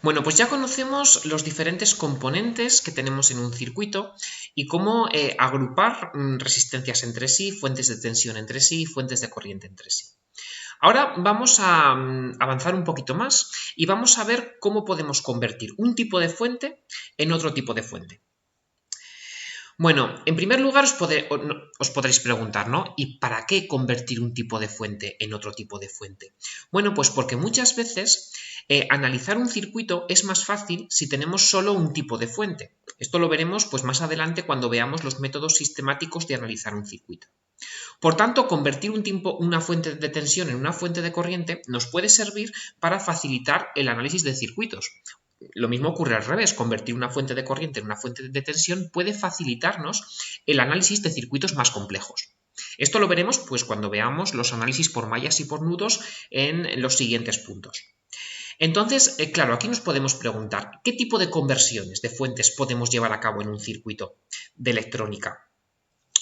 Bueno, pues ya conocemos los diferentes componentes que tenemos en un circuito y cómo agrupar resistencias entre sí, fuentes de tensión entre sí, fuentes de corriente entre sí. Ahora vamos a avanzar un poquito más y vamos a ver cómo podemos convertir un tipo de fuente en otro tipo de fuente. Bueno, en primer lugar os podréis preguntar, ¿no? ¿Y para qué convertir un tipo de fuente en otro tipo de fuente? Bueno, pues porque muchas veces analizar un circuito es más fácil si tenemos solo un tipo de fuente. Esto lo veremos pues, más adelante cuando veamos los métodos sistemáticos de analizar un circuito. Por tanto, convertir una fuente de tensión en una fuente de corriente nos puede servir para facilitar el análisis de circuitos. Lo mismo ocurre al revés, convertir una fuente de corriente en una fuente de tensión puede facilitarnos el análisis de circuitos más complejos. Esto lo veremos pues, cuando veamos los análisis por mallas y por nudos en los siguientes puntos. Entonces, claro, aquí nos podemos preguntar, ¿qué tipo de conversiones de fuentes podemos llevar a cabo en un circuito de electrónica?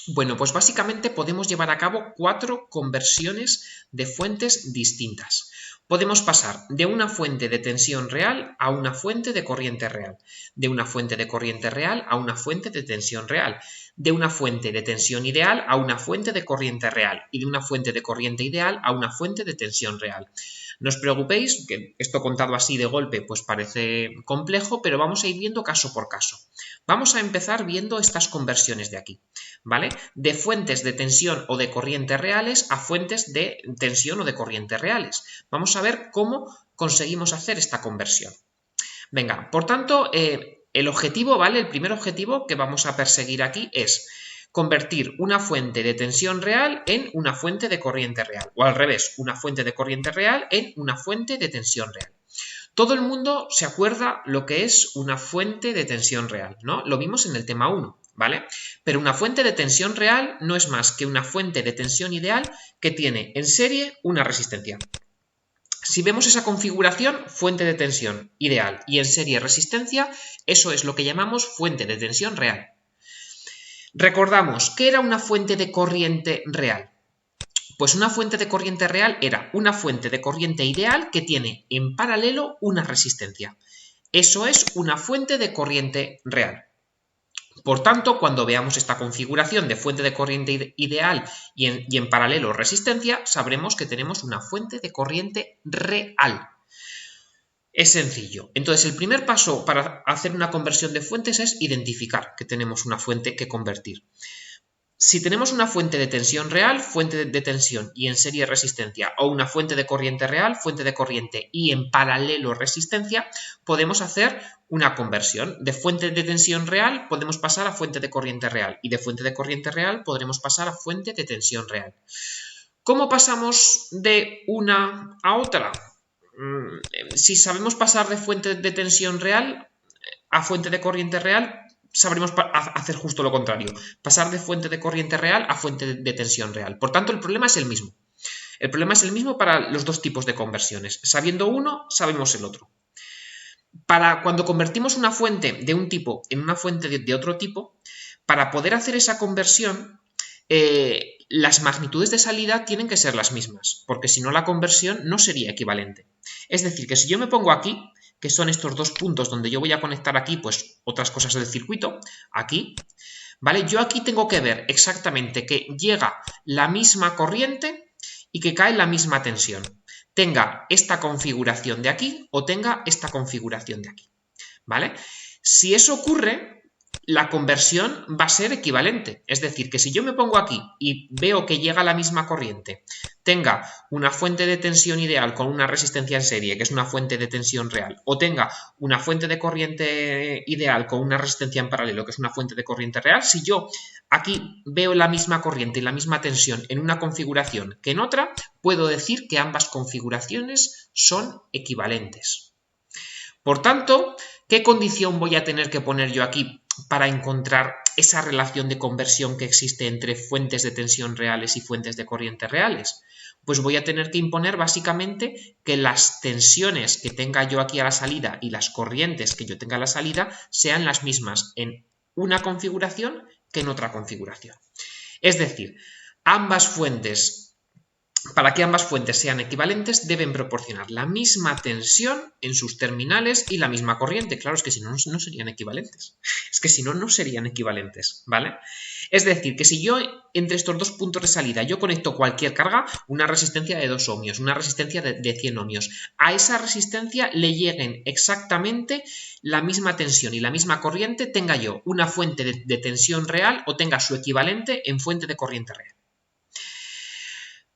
Bueno, pues básicamente podemos llevar a cabo 4 conversiones de fuentes distintas. Podemos pasar de una fuente de tensión real a una fuente de corriente real, de una fuente de corriente real a una fuente de tensión real, de una fuente de tensión ideal a una fuente de corriente real y de una fuente de corriente ideal a una fuente de tensión real. No os preocupéis, que esto contado así de golpe pues parece complejo, pero vamos a ir viendo caso por caso. Vamos a empezar viendo estas conversiones de aquí, ¿vale? De fuentes de tensión o de corriente reales a fuentes de tensión o de corriente reales. Vamos a ver cómo conseguimos hacer esta conversión. Venga, por tanto, el objetivo, ¿vale? El primer objetivo que vamos a perseguir aquí es convertir una fuente de tensión real en una fuente de corriente real, o al revés, una fuente de corriente real en una fuente de tensión real. Todo el mundo se acuerda lo que es una fuente de tensión real, ¿no? Lo vimos en el tema 1, ¿vale? Pero una fuente de tensión real no es más que una fuente de tensión ideal que tiene en serie una resistencia. Si vemos esa configuración, fuente de tensión ideal y en serie resistencia, eso es lo que llamamos fuente de tensión real. Recordamos, ¿qué era una fuente de corriente real? Pues una fuente de corriente real era una fuente de corriente ideal que tiene en paralelo una resistencia. Eso es una fuente de corriente real. Por tanto, cuando veamos esta configuración de fuente de corriente ideal y en paralelo resistencia, sabremos que tenemos una fuente de corriente real. Es sencillo. Entonces, el primer paso para hacer una conversión de fuentes es identificar que tenemos una fuente que convertir. Si tenemos una fuente de tensión real, fuente de tensión y en serie resistencia, o una fuente de corriente real, fuente de corriente y en paralelo resistencia, podemos hacer una conversión. De fuente de tensión real podemos pasar a fuente de corriente real y de fuente de corriente real podremos pasar a fuente de tensión real. ¿Cómo pasamos de una a otra? Si sabemos pasar de fuente de tensión real a fuente de corriente real, sabremos hacer justo lo contrario, pasar de fuente de corriente real a fuente de tensión real. Por tanto, el problema es el mismo. El problema es el mismo para los dos tipos de conversiones. Sabiendo uno, sabemos el otro. Para cuando convertimos una fuente de un tipo en una fuente de otro tipo, para poder hacer esa conversión, las magnitudes de salida tienen que ser las mismas, porque si no la conversión no sería equivalente. Es decir, que si yo me pongo aquí, que son estos dos puntos donde yo voy a conectar aquí pues otras cosas del circuito, aquí, ¿vale? Yo aquí tengo que ver exactamente que llega la misma corriente y que cae la misma tensión. Tenga esta configuración de aquí o tenga esta configuración de aquí, ¿vale? Si eso ocurre, la conversión va a ser equivalente. Es decir, que si yo me pongo aquí y veo que llega la misma corriente, tenga una fuente de tensión ideal con una resistencia en serie, que es una fuente de tensión real, o tenga una fuente de corriente ideal con una resistencia en paralelo, que es una fuente de corriente real, si yo aquí veo la misma corriente y la misma tensión en una configuración que en otra, puedo decir que ambas configuraciones son equivalentes. Por tanto, ¿qué condición voy a tener que poner yo aquí para encontrar esa relación de conversión que existe entre fuentes de tensión reales y fuentes de corriente reales? Pues voy a tener que imponer básicamente que las tensiones que tenga yo aquí a la salida y las corrientes que yo tenga a la salida sean las mismas en una configuración que en otra configuración. Es decir, ambas fuentes para que ambas fuentes sean equivalentes, deben proporcionar la misma tensión en sus terminales y la misma corriente. Claro, es que si no, no serían equivalentes. Es que si no, no serían equivalentes, ¿vale? Es decir, que si yo entre estos dos puntos de salida yo conecto cualquier carga, una resistencia de 2 ohmios, una resistencia de 100 ohmios, a esa resistencia le lleguen exactamente la misma tensión y la misma corriente, tenga yo una fuente de tensión real o tenga su equivalente en fuente de corriente real.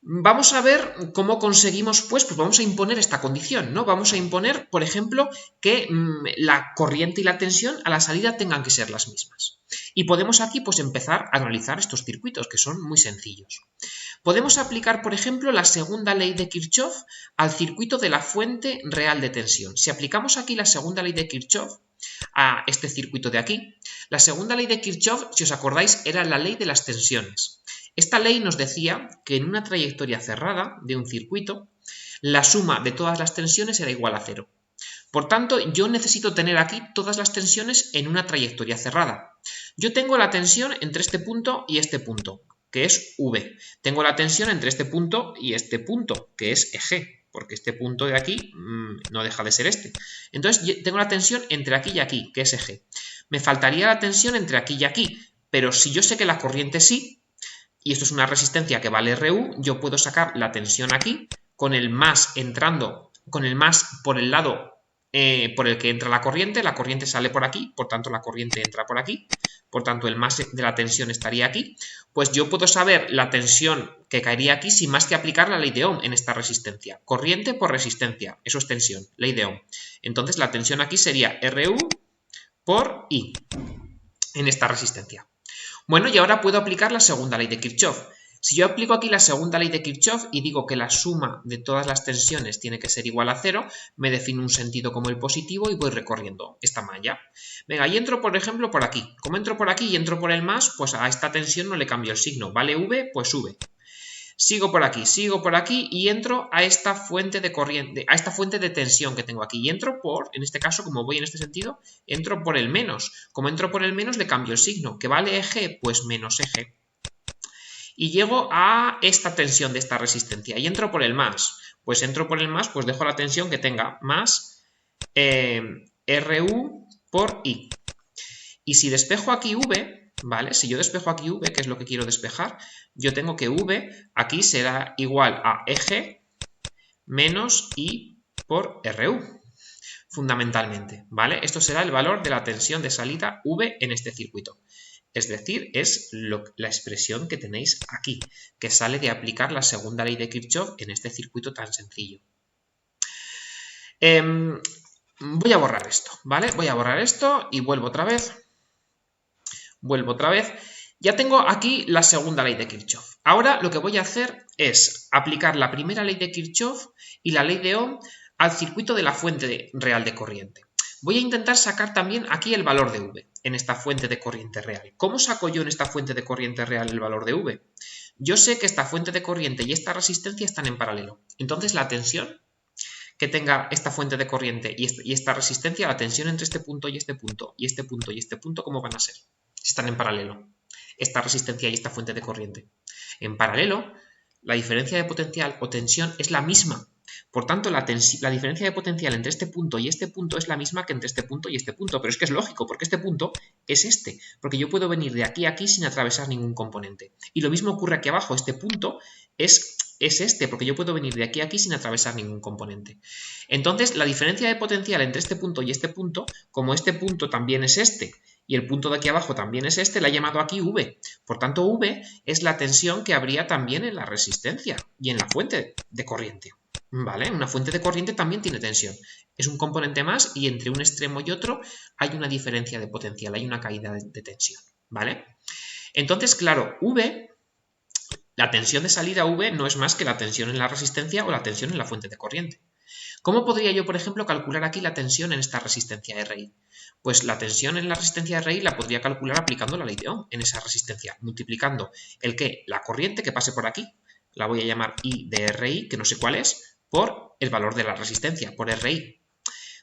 Vamos a ver cómo conseguimos, pues vamos a imponer esta condición, ¿no? Vamos a imponer, por ejemplo, que la corriente y la tensión a la salida tengan que ser las mismas. Y podemos aquí, pues, empezar a analizar estos circuitos, que son muy sencillos. Podemos aplicar, por ejemplo, la segunda ley de Kirchhoff al circuito de la fuente real de tensión. Si aplicamos aquí la segunda ley de Kirchhoff a este circuito de aquí, la segunda ley de Kirchhoff, si os acordáis, era la ley de las tensiones. Esta ley nos decía que en una trayectoria cerrada de un circuito, la suma de todas las tensiones era igual a 0. Por tanto, yo necesito tener aquí todas las tensiones en una trayectoria cerrada. Yo tengo la tensión entre este punto y este punto, que es V. Tengo la tensión entre este punto y este punto, que es G, porque este punto de aquí no deja de ser este. Entonces, tengo la tensión entre aquí y aquí, que es G. Me faltaría la tensión entre aquí y aquí, pero si yo sé que la corriente sí, y esto es una resistencia que vale RU, yo puedo sacar la tensión aquí, con el más entrando, con el más por el lado por el que entra la corriente sale por aquí, por tanto la corriente entra por aquí, por tanto el más de la tensión estaría aquí, pues yo puedo saber la tensión que caería aquí sin más que aplicar la ley de Ohm en esta resistencia. Corriente por resistencia, eso es tensión, ley de Ohm. Entonces la tensión aquí sería RU por I en esta resistencia. Bueno, y ahora puedo aplicar la segunda ley de Kirchhoff. Si yo aplico aquí la segunda ley de Kirchhoff y digo que la suma de todas las tensiones tiene que ser igual a 0, me defino un sentido como el positivo y voy recorriendo esta malla. Venga, y entro, por ejemplo, por aquí. Como entro por aquí y entro por el más, pues a esta tensión no le cambio el signo. ¿Vale V? Pues V. Sigo por aquí y entro a esta fuente de corriente, a esta fuente de tensión que tengo aquí. Y entro por, en este caso, como voy en este sentido, entro por el menos. Como entro por el menos, le cambio el signo. ¿Que vale EG? Pues menos EG. Y llego a esta tensión de esta resistencia. Y entro por el más. Pues entro por el más, pues dejo la tensión que tenga más RU por I. Y si despejo aquí V, ¿vale? Si yo despejo aquí V, que es lo que quiero despejar, yo tengo que V aquí será igual a EG menos I por RU, fundamentalmente, ¿vale? Esto será el valor de la tensión de salida V en este circuito. Es decir, es la expresión que tenéis aquí, que sale de aplicar la segunda ley de Kirchhoff en este circuito tan sencillo. Voy a borrar esto, ¿vale? Voy a borrar esto y vuelvo otra vez. Ya tengo aquí la segunda ley de Kirchhoff. Ahora lo que voy a hacer es aplicar la primera ley de Kirchhoff y la ley de Ohm al circuito de la fuente real de corriente. Voy a intentar sacar también aquí el valor de V en esta fuente de corriente real. ¿Cómo saco yo en esta fuente de corriente real el valor de V? Yo sé que esta fuente de corriente y esta resistencia están en paralelo. Entonces la tensión que tenga esta fuente de corriente y esta resistencia, la tensión entre este punto y este punto, y este punto y este punto, ¿cómo van a ser? Si están en paralelo, esta resistencia y esta fuente de corriente. En paralelo, la diferencia de potencial o tensión es la misma. Por tanto, la diferencia de potencial entre este punto y este punto es la misma que entre este punto y este punto. Pero es que es lógico, porque este punto es este. Porque yo puedo venir de aquí a aquí sin atravesar ningún componente. Y lo mismo ocurre aquí abajo. Este punto es este, porque yo puedo venir de aquí a aquí sin atravesar ningún componente. Entonces, la diferencia de potencial entre este punto y este punto, como este punto también es este, y el punto de aquí abajo también es este, la he llamado aquí V. Por tanto, V es la tensión que habría también en la resistencia y en la fuente de corriente. ¿Vale? Una fuente de corriente también tiene tensión. Es un componente más y entre un extremo y otro hay una diferencia de potencial, hay una caída de tensión. ¿Vale? Entonces, claro, V, la tensión de salida V no es más que la tensión en la resistencia o la tensión en la fuente de corriente. ¿Cómo podría yo, por ejemplo, calcular aquí la tensión en esta resistencia RI? Pues la tensión en la resistencia RI la podría calcular aplicando la ley de Ohm en esa resistencia, multiplicando la corriente que pase por aquí, la voy a llamar I de RI, que no sé cuál es, por el valor de la resistencia, por RI.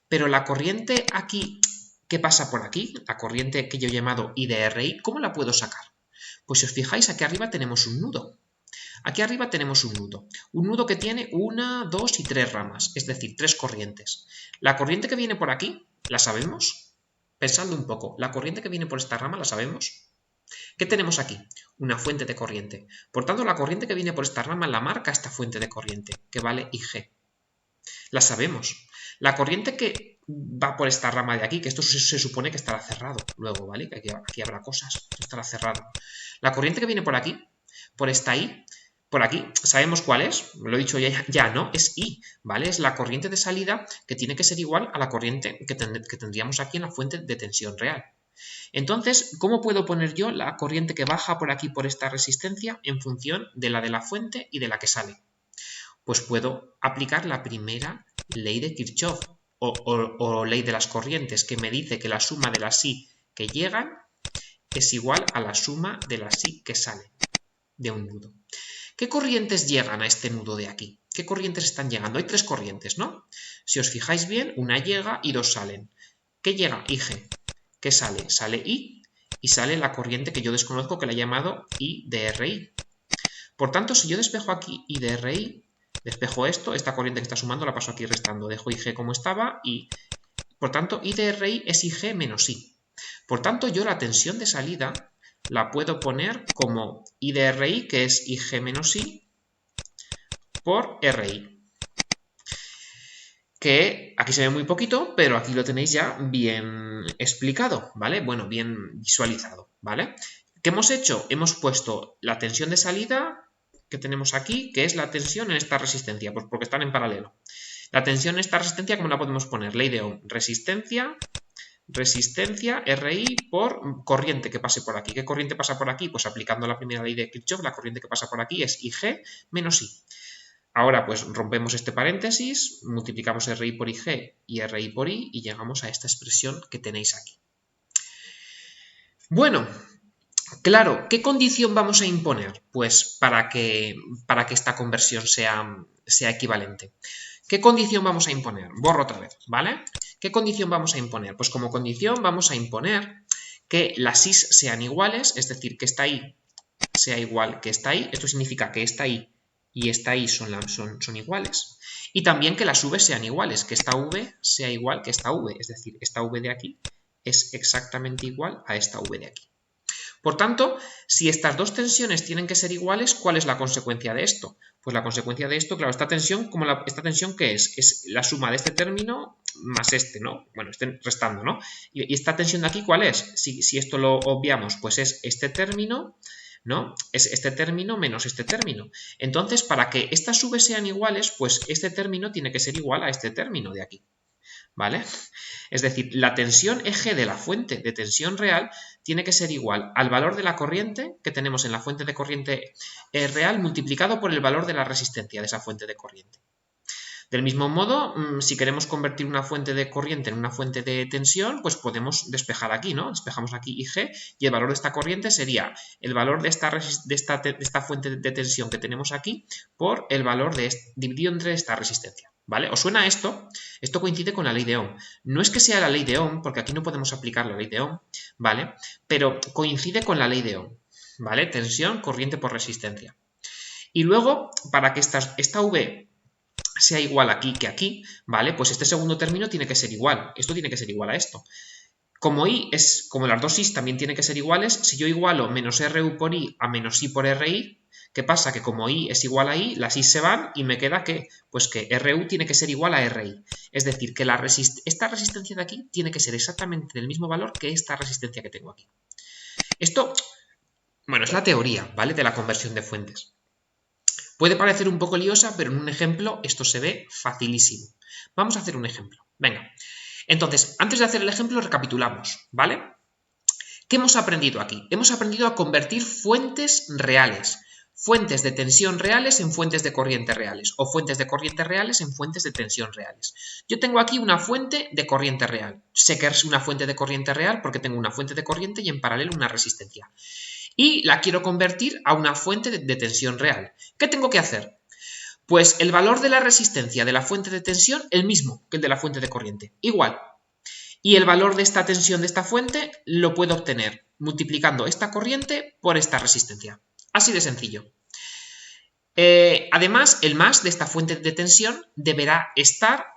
Pero la corriente aquí que pasa por aquí, la corriente que yo he llamado I de RI, ¿cómo la puedo sacar? Pues si os fijáis, aquí arriba tenemos un nudo. Aquí arriba tenemos un nudo que tiene 1, 2 y 3 ramas, es decir, 3 corrientes. La corriente que viene por aquí, ¿la sabemos? Pensadlo un poco, ¿la corriente que viene por esta rama la sabemos? ¿Qué tenemos aquí? Una fuente de corriente. Por tanto, la corriente que viene por esta rama la marca esta fuente de corriente, que vale IG. La sabemos. La corriente que va por esta rama de aquí, que esto se supone que estará cerrado luego, ¿vale? Que aquí habrá cosas, esto estará cerrado. La corriente que viene por aquí, por esta I, por aquí, ¿sabemos cuál es? Lo he dicho ya, ¿no? Es I, ¿vale? Es la corriente de salida que tiene que ser igual a la corriente que tendríamos aquí en la fuente de tensión real. Entonces, ¿cómo puedo poner yo la corriente que baja por aquí por esta resistencia en función de la fuente y de la que sale? Pues puedo aplicar la primera ley de Kirchhoff o ley de las corrientes, que me dice que la suma de las I que llegan es igual a la suma de las I que salen de un nudo. ¿Qué corrientes llegan a este nudo de aquí? ¿Qué corrientes están llegando? Hay 3 corrientes, ¿no? Si os fijáis bien, una llega y 2 salen. ¿Qué llega? IG. ¿Qué sale? Sale I y sale la corriente que yo desconozco, que la he llamado I de RI. Por tanto, si yo despejo aquí I de RI, despejo esto, esta corriente que está sumando la paso aquí restando, dejo IG como estaba y, por tanto, I de RI es IG menos I. Por tanto, yo la tensión de salida la puedo poner como I de RI, que es IG menos I, por RI. Que aquí se ve muy poquito, pero aquí lo tenéis ya bien explicado, ¿vale? Bueno, bien visualizado, ¿vale? ¿Qué hemos hecho? Hemos puesto la tensión de salida que tenemos aquí, que es la tensión en esta resistencia, pues porque están en paralelo. La tensión en esta resistencia, ¿cómo la podemos poner? Ley de Ohm, resistencia, RI por corriente que pase por aquí. ¿Qué corriente pasa por aquí? Pues aplicando la primera ley de Kirchhoff, la corriente que pasa por aquí es IG menos I. Ahora pues rompemos este paréntesis, multiplicamos RI por IG y RI por I y llegamos a esta expresión que tenéis aquí. Bueno, claro, ¿qué condición vamos a imponer? Pues para que esta conversión sea equivalente. ¿Qué condición vamos a imponer? Borro otra vez, ¿vale? ¿Qué condición vamos a imponer? Pues como condición vamos a imponer que las I's sean iguales, es decir, que esta I sea igual que esta I. Esto significa que esta I y esta I son iguales. Y también que las V sean iguales, que esta V sea igual que esta V, es decir, esta V de aquí es exactamente igual a esta V de aquí. Por tanto, si estas dos tensiones tienen que ser iguales, ¿cuál es la consecuencia de esto? Pues la consecuencia de esto, claro, esta tensión, ¿esta tensión qué es? Es la suma de este término más este, ¿no? Bueno, este restando, ¿no? ¿Y esta tensión de aquí cuál es? Si esto lo obviamos, pues es este término, ¿no? Es este término menos este término. Entonces, para que estas V sean iguales, pues este término tiene que ser igual a este término de aquí, ¿vale? Es decir, la tensión eje de la fuente de tensión real tiene que ser igual al valor de la corriente que tenemos en la fuente de corriente real multiplicado por el valor de la resistencia de esa fuente de corriente. Del mismo modo, si queremos convertir una fuente de corriente en una fuente de tensión, pues podemos despejar aquí, ¿no? Despejamos aquí IG y el valor de esta corriente sería el valor de esta fuente de tensión que tenemos aquí por el valor dividido entre esta resistencia, ¿vale? ¿Os suena esto? Esto coincide con la ley de Ohm. No es que sea la ley de Ohm, porque aquí no podemos aplicar la ley de Ohm, ¿vale? Pero coincide con la ley de Ohm, ¿vale? Tensión, corriente por resistencia. Y luego, para que esta V sea igual aquí que aquí, ¿vale? Pues este segundo término tiene que ser igual. Esto tiene que ser igual a esto. Como las dos I's también tienen que ser iguales, si yo igualo menos RU por I a menos I por RI, ¿qué pasa? Que como I es igual a I, las I se van y me queda ¿qué? Pues que RU tiene que ser igual a RI. Es decir, que esta resistencia de aquí tiene que ser exactamente del mismo valor que esta resistencia que tengo aquí. Esto, bueno, es la teoría, ¿vale? De la conversión de fuentes. Puede parecer un poco liosa, pero en un ejemplo esto se ve facilísimo. Vamos a hacer un ejemplo. Venga. Entonces, antes de hacer el ejemplo, recapitulamos, ¿vale? ¿Qué hemos aprendido aquí? Hemos aprendido a convertir fuentes reales, fuentes de tensión reales en fuentes de corriente reales, o fuentes de corriente reales en fuentes de tensión reales. Yo tengo aquí una fuente de corriente real. Sé que es una fuente de corriente real porque tengo una fuente de corriente y en paralelo una resistencia. Y la quiero convertir a una fuente de tensión real. ¿Qué tengo que hacer? Pues el valor de la resistencia de la fuente de tensión, el mismo que el de la fuente de corriente, igual. Y el valor de esta tensión de esta fuente lo puedo obtener multiplicando esta corriente por esta resistencia. Así de sencillo. Además, el más de esta fuente de tensión deberá estar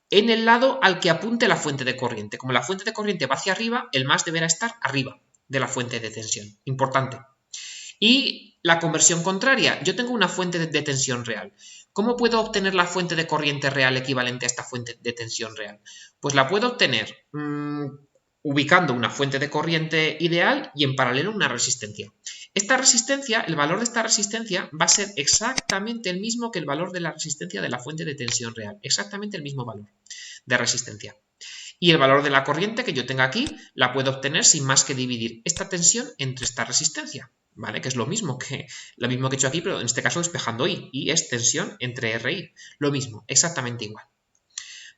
en el lado al que apunte la fuente de corriente. Como la fuente de corriente va hacia arriba, el más deberá estar arriba de la fuente de tensión. Importante. Y la conversión contraria. Yo tengo una fuente de tensión real. ¿Cómo puedo obtener la fuente de corriente real equivalente a esta fuente de tensión real? Pues la puedo obtener ubicando una fuente de corriente ideal y en paralelo una resistencia. Esta resistencia, el valor de esta resistencia va a ser exactamente el mismo que el valor de la resistencia de la fuente de tensión real. Exactamente el mismo valor de resistencia. Y el valor de la corriente que yo tenga aquí la puedo obtener sin más que dividir esta tensión entre esta resistencia, ¿vale? Que es lo mismo que he hecho aquí, pero en este caso despejando I. Y es tensión entre R y I. Lo mismo, exactamente igual.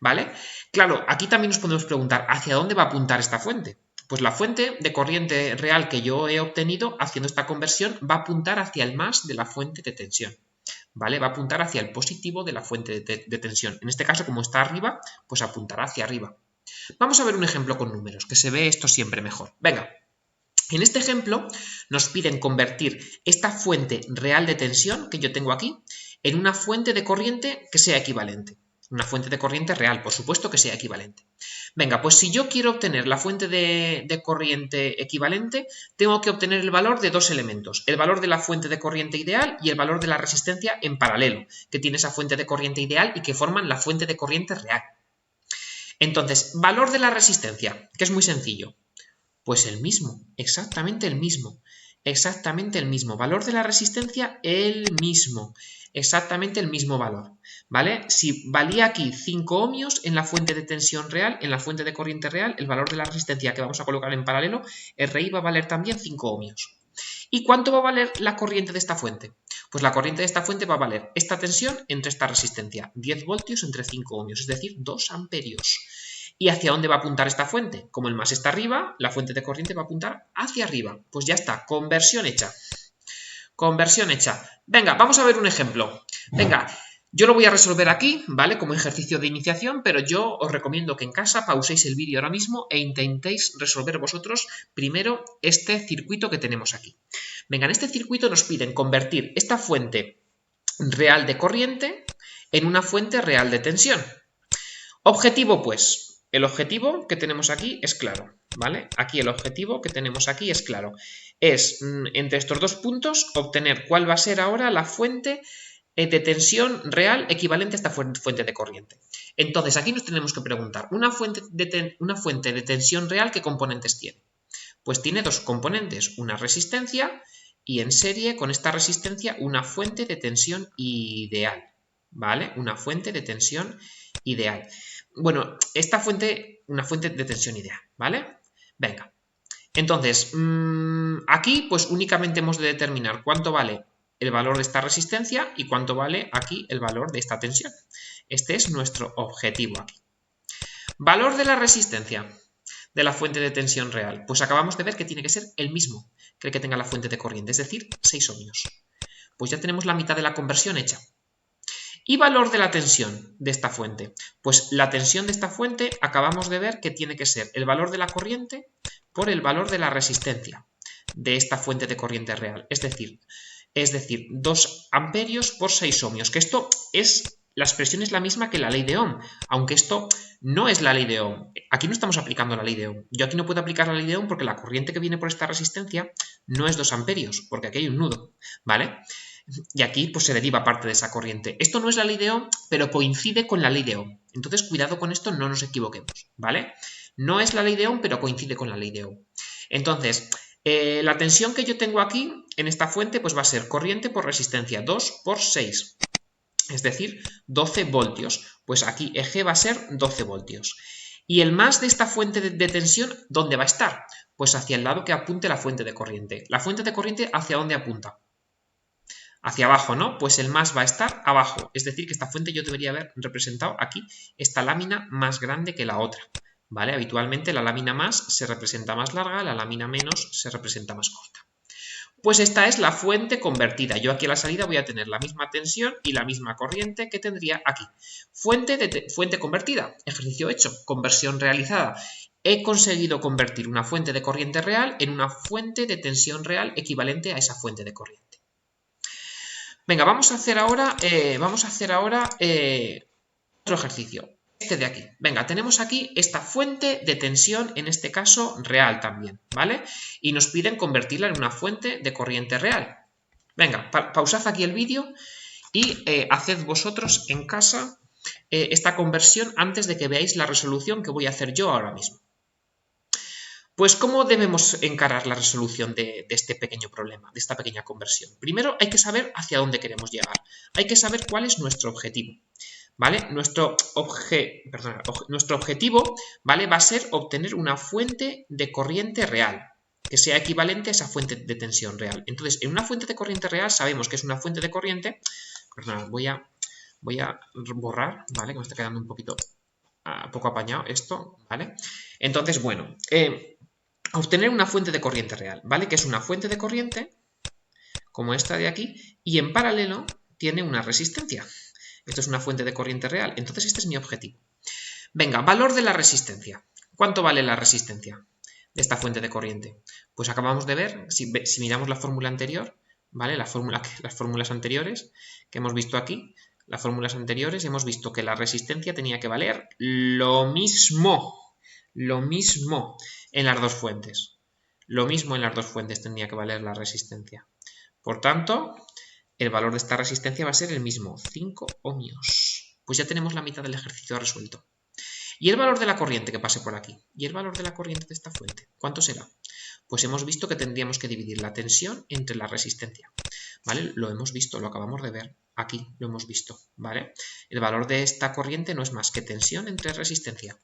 ¿Vale? Claro, aquí también nos podemos preguntar, ¿hacia dónde va a apuntar esta fuente? Pues la fuente de corriente real que yo he obtenido haciendo esta conversión va a apuntar hacia el más de la fuente de tensión. ¿Vale? Va a apuntar hacia el positivo de la fuente de tensión. En este caso, como está arriba, pues apuntará hacia arriba. Vamos a ver un ejemplo con números, que se ve esto siempre mejor. Venga, en este ejemplo nos piden convertir esta fuente real de tensión que yo tengo aquí en una fuente de corriente que sea equivalente. Una fuente de corriente real, por supuesto que sea equivalente. Venga, pues si yo quiero obtener la fuente de corriente equivalente, tengo que obtener el valor de dos elementos. El valor de la fuente de corriente ideal y el valor de la resistencia en paralelo, que tiene esa fuente de corriente ideal y que forman la fuente de corriente real. Entonces, valor de la resistencia, que es muy sencillo. Pues el mismo, exactamente el mismo. Exactamente el mismo. Valor de la resistencia, el mismo. Exactamente el mismo valor. ¿Vale? Si valía aquí 5 ohmios en la fuente de tensión real, en la fuente de corriente real, el valor de la resistencia que vamos a colocar en paralelo, RI va a valer también 5 ohmios. ¿Y cuánto va a valer la corriente de esta fuente? Pues la corriente de esta fuente va a valer esta tensión entre esta resistencia, 10 voltios entre 5 ohmios, es decir, 2 amperios. ¿Y hacia dónde va a apuntar esta fuente? Como el más está arriba, la fuente de corriente va a apuntar hacia arriba. Pues ya está, conversión hecha. Conversión hecha. Venga, vamos a ver un ejemplo. Venga, yo lo voy a resolver aquí, ¿vale? Como ejercicio de iniciación, pero yo os recomiendo que en casa pauséis el vídeo ahora mismo e intentéis resolver vosotros primero este circuito que tenemos aquí. Venga, en este circuito nos piden convertir esta fuente real de corriente en una fuente real de tensión. Objetivo, pues. El objetivo que tenemos aquí es claro, ¿vale? Aquí el objetivo que tenemos aquí es claro. Es, entre estos dos puntos, obtener cuál va a ser ahora la fuente de tensión real equivalente a esta fuente de corriente. Entonces, aquí nos tenemos que preguntar, ¿una fuente de tensión real qué componentes tiene? Pues tiene dos componentes, una resistencia y en serie con esta resistencia una fuente de tensión ideal, ¿vale? Una fuente de tensión ideal. Bueno, esta fuente, una fuente de tensión ideal, ¿vale? Venga. Entonces, aquí pues únicamente hemos de determinar cuánto vale el valor de esta resistencia y cuánto vale aquí el valor de esta tensión. Este es nuestro objetivo aquí. Valor de la resistencia de la fuente de tensión real. Pues acabamos de ver que tiene que ser el mismo que el que tenga la fuente de corriente, es decir, 6 ohmios. Pues ya tenemos la mitad de la conversión hecha. ¿Y valor de la tensión de esta fuente? Pues la tensión de esta fuente acabamos de ver que tiene que ser el valor de la corriente por el valor de la resistencia de esta fuente de corriente real. Es decir, 2 amperios por 6 ohmios, que esto es, la expresión es la misma que la ley de Ohm, aunque esto no es la ley de Ohm. Aquí no estamos aplicando la ley de Ohm. Yo aquí no puedo aplicar la ley de Ohm porque la corriente que viene por esta resistencia no es 2 amperios, porque aquí hay un nudo, ¿vale? Y aquí pues se deriva parte de esa corriente. Esto no es la ley de Ohm, pero coincide con la ley de Ohm. Entonces, cuidado con esto, no nos equivoquemos, ¿vale? No es la ley de Ohm, pero coincide con la ley de Ohm. Entonces, la tensión que yo tengo aquí en esta fuente pues va a ser corriente por resistencia, 2 por 6. Es decir, 12 voltios. Pues aquí eje va a ser 12 voltios. ¿Y el más de esta fuente de tensión dónde va a estar? Pues hacia el lado que apunte la fuente de corriente. ¿La fuente de corriente hacia dónde apunta? Hacia abajo, ¿no? Pues el más va a estar abajo. Es decir, que esta fuente yo debería haber representado aquí esta lámina más grande que la otra. ¿Vale? Habitualmente la lámina más se representa más larga, la lámina menos se representa más corta. Pues esta es la fuente convertida. Yo aquí a la salida voy a tener la misma tensión y la misma corriente que tendría aquí. Fuente convertida. Ejercicio hecho. Conversión realizada. He conseguido convertir una fuente de corriente real en una fuente de tensión real equivalente a esa fuente de corriente. Venga, vamos a hacer ahora otro ejercicio. Este de aquí. Venga, tenemos aquí esta fuente de tensión, en este caso real también, ¿vale? Y nos piden convertirla en una fuente de corriente real. Venga, pausad aquí el vídeo y haced vosotros en casa esta conversión antes de que veáis la resolución que voy a hacer yo ahora mismo. Pues, ¿cómo debemos encarar la resolución de este pequeño problema, de esta pequeña conversión? Primero hay que saber hacia dónde queremos llegar. Hay que saber cuál es nuestro objetivo. ¿Vale? Nuestro objetivo, ¿vale?, va a ser obtener una fuente de corriente real, que sea equivalente a esa fuente de tensión real. Entonces, en una fuente de corriente real sabemos que es una fuente de corriente. Perdona, voy a borrar, ¿vale? Que me está quedando un poquito poco apañado esto, ¿vale? Entonces, bueno, obtener una fuente de corriente real, ¿vale? Que es una fuente de corriente, como esta de aquí, y en paralelo tiene una resistencia. Esto es una fuente de corriente real, entonces este es mi objetivo. Venga, valor de la resistencia. ¿Cuánto vale la resistencia de esta fuente de corriente? Pues acabamos de ver, si miramos la fórmula anterior, ¿vale? Las fórmulas anteriores que hemos visto aquí, las fórmulas anteriores, hemos visto que la resistencia tenía que valer lo mismo en las dos fuentes. Lo mismo en las dos fuentes tendría que valer la resistencia. Por tanto, el valor de esta resistencia va a ser el mismo, 5 ohmios. Pues ya tenemos la mitad del ejercicio resuelto. ¿Y el valor de la corriente que pase por aquí? ¿Y el valor de la corriente de esta fuente? ¿Cuánto será? Pues hemos visto que tendríamos que dividir la tensión entre la resistencia. ¿Vale? Lo hemos visto, lo acabamos de ver. Aquí lo hemos visto, ¿vale? El valor de esta corriente no es más que tensión entre resistencia.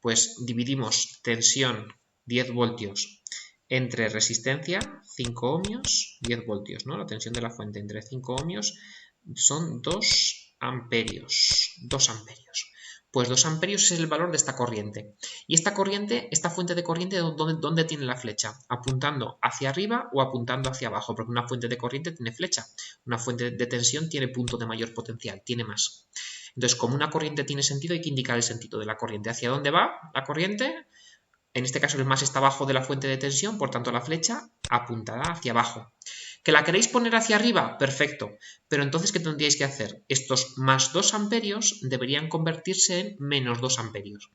Pues dividimos tensión 10 voltios entre resistencia 5 ohmios, 10 voltios, ¿no? La tensión de la fuente entre 5 ohmios son 2 amperios. 2 amperios. Pues 2 amperios es el valor de esta corriente. Y esta fuente de corriente, ¿dónde tiene la flecha? ¿Apuntando hacia arriba o apuntando hacia abajo? Porque una fuente de corriente tiene flecha. Una fuente de tensión tiene punto de mayor potencial, tiene más. Entonces, como una corriente tiene sentido, hay que indicar el sentido de la corriente. ¿Hacia dónde va la corriente? En este caso el más está abajo de la fuente de tensión, por tanto la flecha apuntará hacia abajo. ¿Que la queréis poner hacia arriba? Perfecto. Pero entonces, ¿qué tendríais que hacer? Estos más 2 amperios deberían convertirse en menos 2 amperios.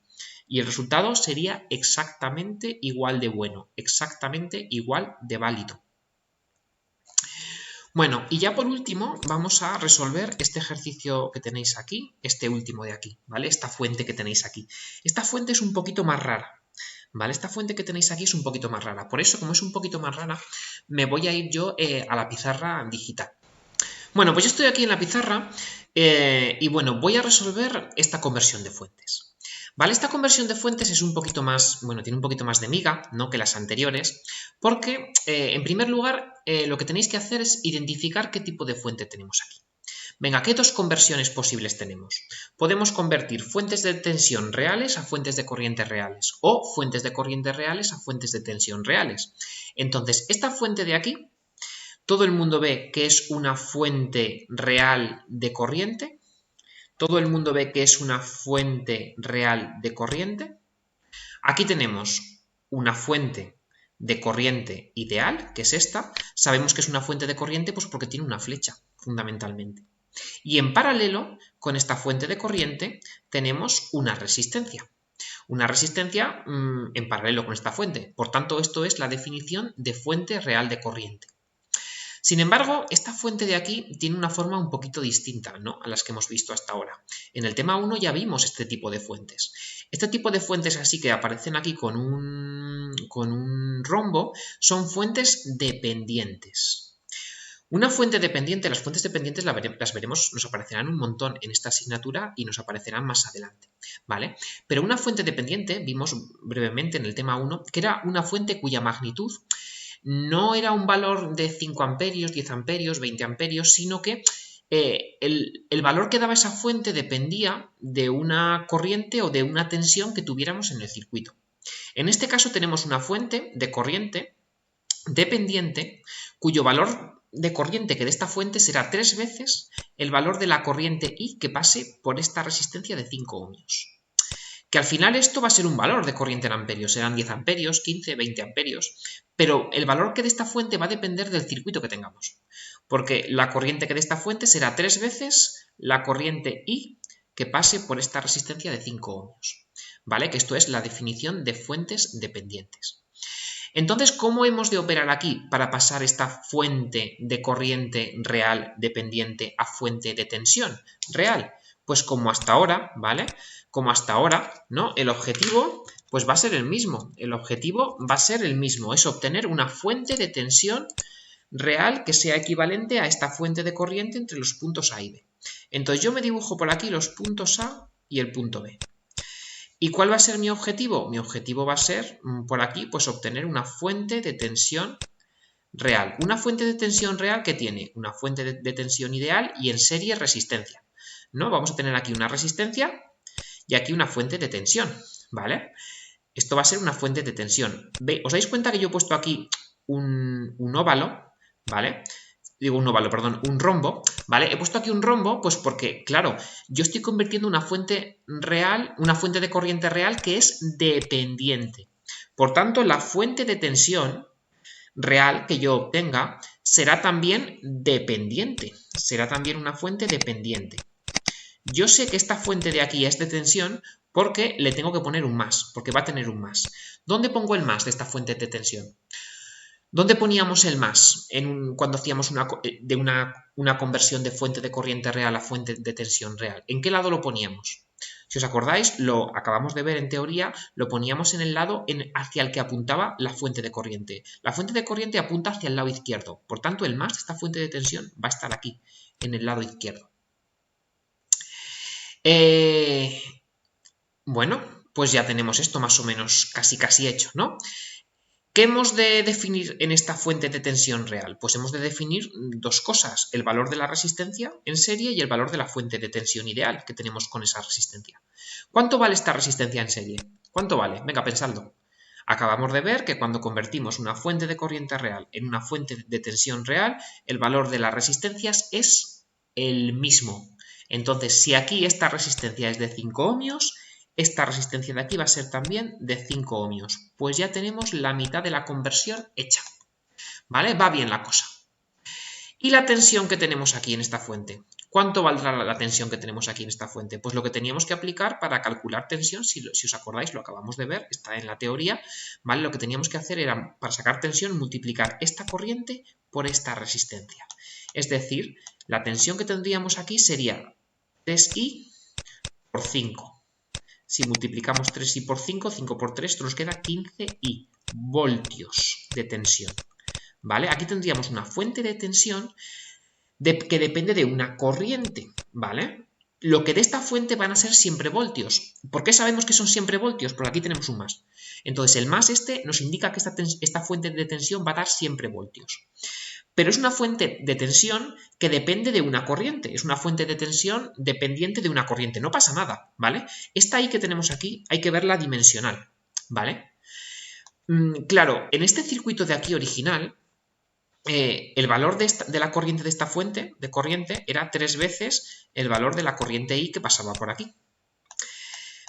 Y el resultado sería exactamente igual de bueno, exactamente igual de válido. Bueno, y ya por último vamos a resolver este ejercicio que tenéis aquí, este último de aquí, ¿vale? Esta fuente que tenéis aquí. Esta fuente es un poquito más rara. ¿Vale? Esta fuente que tenéis aquí es un poquito más rara. Por eso, como es un poquito más rara, me voy a ir yo a la pizarra digital. Bueno, pues yo estoy aquí en la pizarra y bueno, voy a resolver esta conversión de fuentes. ¿Vale? Esta conversión de fuentes es un poquito más, bueno, tiene un poquito más de miga, ¿no?, que las anteriores, porque en primer lugar lo que tenéis que hacer es identificar qué tipo de fuente tenemos aquí. Venga, ¿qué dos conversiones posibles tenemos? Podemos convertir fuentes de tensión reales a fuentes de corriente reales o fuentes de corriente reales a fuentes de tensión reales. Entonces, esta fuente de aquí, todo el mundo ve que es una fuente real de corriente. Todo el mundo ve que es una fuente real de corriente. Aquí tenemos una fuente de corriente ideal, que es esta. Sabemos que es una fuente de corriente pues porque tiene una flecha, fundamentalmente. Y en paralelo con esta fuente de corriente tenemos una resistencia. Una resistencia en paralelo con esta fuente. Por tanto, esto es la definición de fuente real de corriente. Sin embargo, esta fuente de aquí tiene una forma un poquito distinta, ¿no?, a las que hemos visto hasta ahora. En el tema 1 ya vimos este tipo de fuentes. Este tipo de fuentes así que aparecen aquí con un rombo son fuentes dependientes. Una fuente dependiente, las fuentes dependientes las veremos, nos aparecerán un montón en esta asignatura y nos aparecerán más adelante, ¿vale? Pero una fuente dependiente, vimos brevemente en el tema 1, que era una fuente cuya magnitud no era un valor de 5 amperios, 10 amperios, 20 amperios, sino que el valor que daba esa fuente dependía de una corriente o de una tensión que tuviéramos en el circuito. En este caso tenemos una fuente de corriente dependiente cuyo valor de corriente que de esta fuente será 3 veces el valor de la corriente I que pase por esta resistencia de 5 ohmios. Que al final esto va a ser un valor de corriente en amperios, serán 10 amperios, 15, 20 amperios, pero el valor que de esta fuente va a depender del circuito que tengamos. porque la corriente que dé esta fuente será 3 veces la corriente I que pase por esta resistencia de 5 ohmios, ¿vale? Que esto es la definición de fuentes dependientes. Entonces, ¿cómo hemos de operar aquí para pasar esta fuente de corriente real dependiente a fuente de tensión real? Pues como hasta ahora, ¿vale? Como hasta ahora, ¿no? El objetivo pues va a ser el mismo. El objetivo va a ser el mismo, es obtener una fuente de tensión real que sea equivalente a esta fuente de corriente entre los puntos A y B. Entonces yo me dibujo por aquí los puntos A y el punto B. ¿Y cuál va a ser mi objetivo? Mi objetivo va a ser, por aquí, pues obtener una fuente de tensión real. Una fuente de tensión real que tiene una fuente de tensión ideal y en serie resistencia, ¿no? Vamos a tener aquí una resistencia y aquí una fuente de tensión, ¿vale? Esto va a ser una fuente de tensión. ¿Ve? ¿Os dais cuenta que yo he puesto aquí un óvalo, ¿vale? Digo un óvalo, perdón, un rombo, ¿vale? He puesto aquí un rombo, pues porque, claro, yo estoy convirtiendo una fuente real, una fuente de corriente real que es dependiente. Por tanto, la fuente de tensión real que yo obtenga será también dependiente, será también una fuente dependiente. Yo sé que esta fuente de aquí es de tensión porque le tengo que poner un más, porque va a tener un más. ¿Dónde pongo el más de esta fuente de tensión? ¿Dónde poníamos el más cuando hacíamos una conversión de fuente de corriente real a fuente de tensión real? ¿En qué lado lo poníamos? Si os acordáis, lo acabamos de ver en teoría, lo poníamos en el lado hacia el que apuntaba la fuente de corriente. La fuente de corriente apunta hacia el lado izquierdo, por tanto el más de esta fuente de tensión va a estar aquí, en el lado izquierdo. Bueno, pues ya tenemos esto más o menos casi hecho, ¿no? ¿Qué hemos de definir en esta fuente de tensión real? Pues hemos de definir dos cosas, el valor de la resistencia en serie y el valor de la fuente de tensión ideal que tenemos con esa resistencia. ¿Cuánto vale esta resistencia en serie? ¿Cuánto vale? Venga, pensadlo. Acabamos de ver que cuando convertimos una fuente de corriente real en una fuente de tensión real, el valor de las resistencias es el mismo. Entonces, si aquí esta resistencia es de 5 ohmios, esta resistencia de aquí va a ser también de 5 ohmios. Pues ya tenemos la mitad de la conversión hecha. ¿Vale? Va bien la cosa. ¿Y la tensión que tenemos aquí en esta fuente? ¿Cuánto valdrá la tensión que tenemos aquí en esta fuente? Pues lo que teníamos que aplicar para calcular tensión, si os acordáis, lo acabamos de ver, está en la teoría, ¿vale? Lo que teníamos que hacer era, para sacar tensión, multiplicar esta corriente por esta resistencia. Es decir, la tensión que tendríamos aquí sería 3I por 5. Si multiplicamos 3I por 5, 5 por 3, esto nos queda 15I voltios de tensión. ¿Vale? Aquí tendríamos una fuente de tensión que depende de una corriente, ¿vale? Lo que de esta fuente van a ser siempre voltios. ¿Por qué sabemos que son siempre voltios? Porque aquí tenemos un más. Entonces el más nos indica que esta fuente de tensión va a dar siempre voltios. Pero es una fuente de tensión que depende de una corriente. Es una fuente de tensión dependiente de una corriente. No pasa nada, ¿vale? Esta I que tenemos aquí hay que verla dimensional, ¿vale? Claro, en este circuito de aquí original, el valor de la corriente de esta fuente de corriente era 3 veces el valor de la corriente I que pasaba por aquí.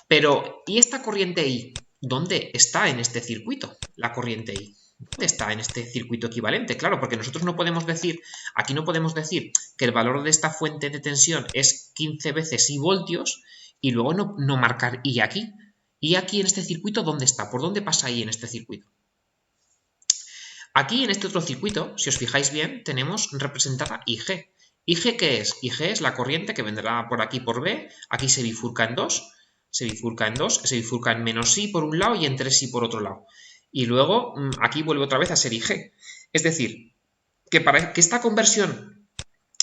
Pero, ¿y esta corriente I? ¿Dónde está en este circuito la corriente I? ¿Dónde está en este circuito equivalente? Claro, porque nosotros no podemos decir, aquí no podemos decir que el valor de esta fuente de tensión es 15 veces I voltios y luego no marcar I aquí. ¿Y aquí en este circuito dónde está? ¿Por dónde pasa I en este circuito? Aquí en este otro circuito, si os fijáis bien, tenemos representada IG. ¿IG qué es? IG es la corriente que vendrá por aquí por B, aquí se bifurca en dos, se bifurca en menos I por un lado y en 3I por otro lado. Y luego aquí vuelve otra vez a ser IG. Es decir, que para que esta conversión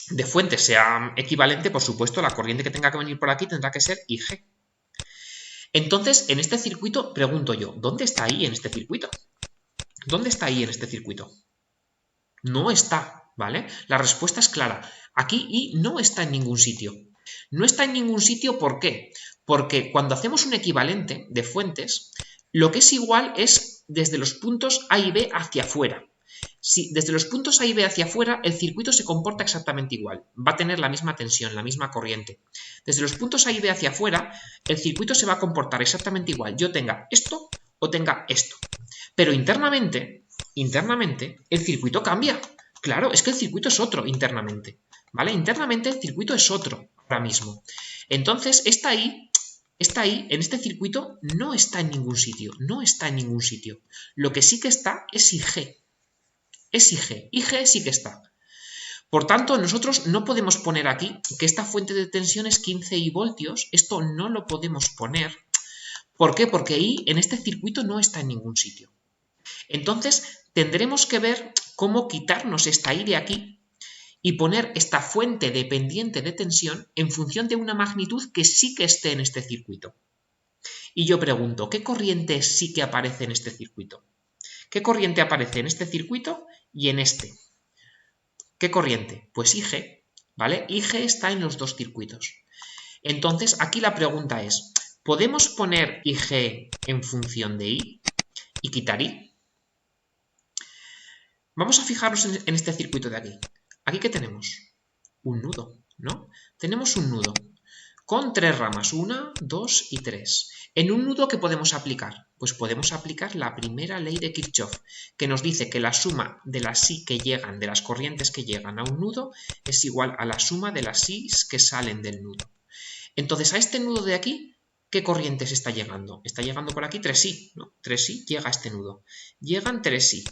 de fuente sea equivalente, por supuesto, la corriente que tenga que venir por aquí tendrá que ser IG. Entonces, en este circuito, pregunto yo, ¿dónde está I en este circuito? ¿Dónde está I en este circuito? No está, ¿vale? La respuesta es clara. Aquí I no está en ningún sitio. No está en ningún sitio, ¿por qué? Porque cuando hacemos un equivalente de fuentes, lo que es igual es desde los puntos A y B hacia afuera. Si desde los puntos A y B hacia afuera, el circuito se comporta exactamente igual. Va a tener la misma tensión, la misma corriente. Desde los puntos A y B hacia afuera, el circuito se va a comportar exactamente igual. Yo tenga esto o tenga esto. Pero internamente, el circuito cambia. Claro, es que el circuito es otro internamente, ¿vale? Internamente el circuito es otro ahora mismo. Entonces, está ahí, en este circuito no está en ningún sitio, no está en ningún sitio. Lo que sí que está es IG, IG sí que está. Por tanto, nosotros no podemos poner aquí que esta fuente de tensión es 15 voltios, esto no lo podemos poner. ¿Por qué? Porque I en este circuito no está en ningún sitio. Entonces, tendremos que ver cómo quitarnos esta I de aquí y poner esta fuente dependiente de tensión en función de una magnitud que sí que esté en este circuito. Y yo pregunto, ¿qué corriente sí que aparece en este circuito? ¿Qué corriente aparece en este circuito y en este? ¿Qué corriente? Pues IG, ¿vale? IG está en los dos circuitos. Entonces, aquí la pregunta es, ¿podemos poner IG en función de I y quitar I? Vamos a fijarnos en este circuito de aquí. ¿Aquí qué tenemos? Un nudo, ¿no? Tenemos un nudo con tres ramas, 1, 2 y 3. En un nudo, ¿qué podemos aplicar? Pues podemos aplicar la primera ley de Kirchhoff, que nos dice que la suma de las I que llegan, de las corrientes que llegan a un nudo, es igual a la suma de las I que salen del nudo. Entonces, a este nudo de aquí, ¿qué corrientes está llegando? Está llegando por aquí 3I, ¿no? 3I llega a este nudo. Llegan 3I,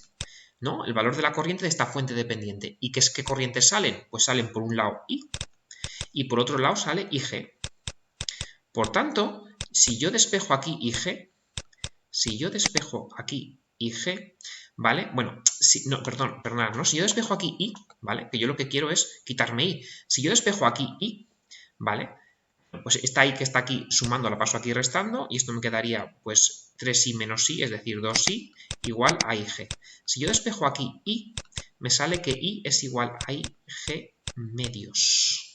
¿no? El valor de la corriente de esta fuente dependiente. ¿Y qué corrientes salen? Pues salen por un lado I y por otro lado sale IG. Por tanto, si yo despejo aquí IG, ¿vale? Bueno, perdonad, ¿no? Si yo despejo aquí I, ¿vale? Que yo lo que quiero es quitarme I. Si yo despejo aquí I, ¿vale? Pues esta I que está aquí sumando la paso aquí restando y esto me quedaría pues 3I menos I, es decir, 2I igual a IG. Si yo despejo aquí I, me sale que I es igual a IG medios.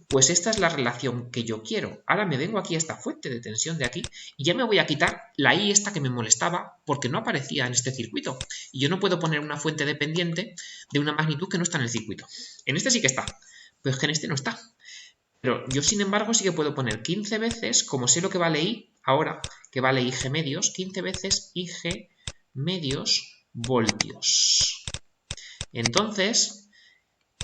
Pues esta es la relación que yo quiero. Ahora me vengo aquí a esta fuente de tensión de aquí y ya me voy a quitar la I esta que me molestaba porque no aparecía en este circuito. Y yo no puedo poner una fuente dependiente de una magnitud que no está en el circuito. En este sí que está, pero es que en este no está. Pero yo, sin embargo, sí que puedo poner 15 veces, como sé lo que vale I ahora, que vale IG medios, 15 veces IG medios voltios. Entonces,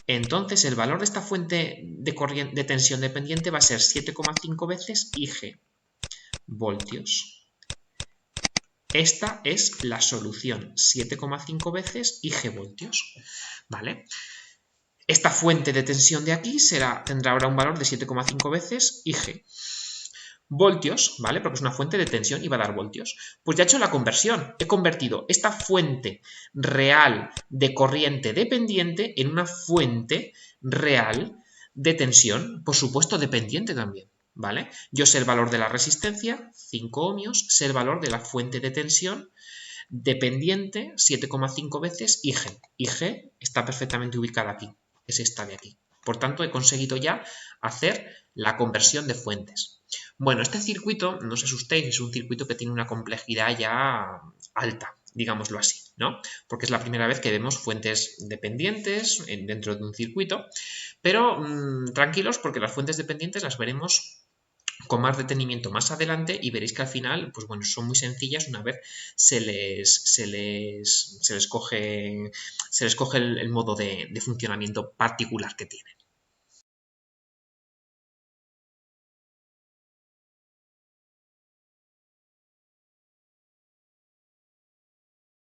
el valor de esta fuente de tensión dependiente va a ser 7,5 veces IG voltios. Esta es la solución, 7,5 veces IG voltios, ¿vale? Esta fuente de tensión de aquí tendrá ahora un valor de 7,5 veces IG voltios, ¿vale? Porque es una fuente de tensión y va a dar voltios. Pues ya he hecho la conversión. He convertido esta fuente real de corriente dependiente en una fuente real de tensión, por supuesto dependiente también, ¿vale? Yo sé el valor de la resistencia, 5 ohmios, sé el valor de la fuente de tensión dependiente, 7,5 veces IG. IG está perfectamente ubicada aquí, es esta de aquí. Por tanto, he conseguido ya hacer la conversión de fuentes. Bueno, este circuito, no os asustéis, es un circuito que tiene una complejidad ya alta, digámoslo así, ¿no? Porque es la primera vez que vemos fuentes dependientes dentro de un circuito, pero tranquilos porque las fuentes dependientes las veremos con más detenimiento más adelante y veréis que al final, pues bueno, son muy sencillas una vez se les coge el modo de funcionamiento particular que tienen.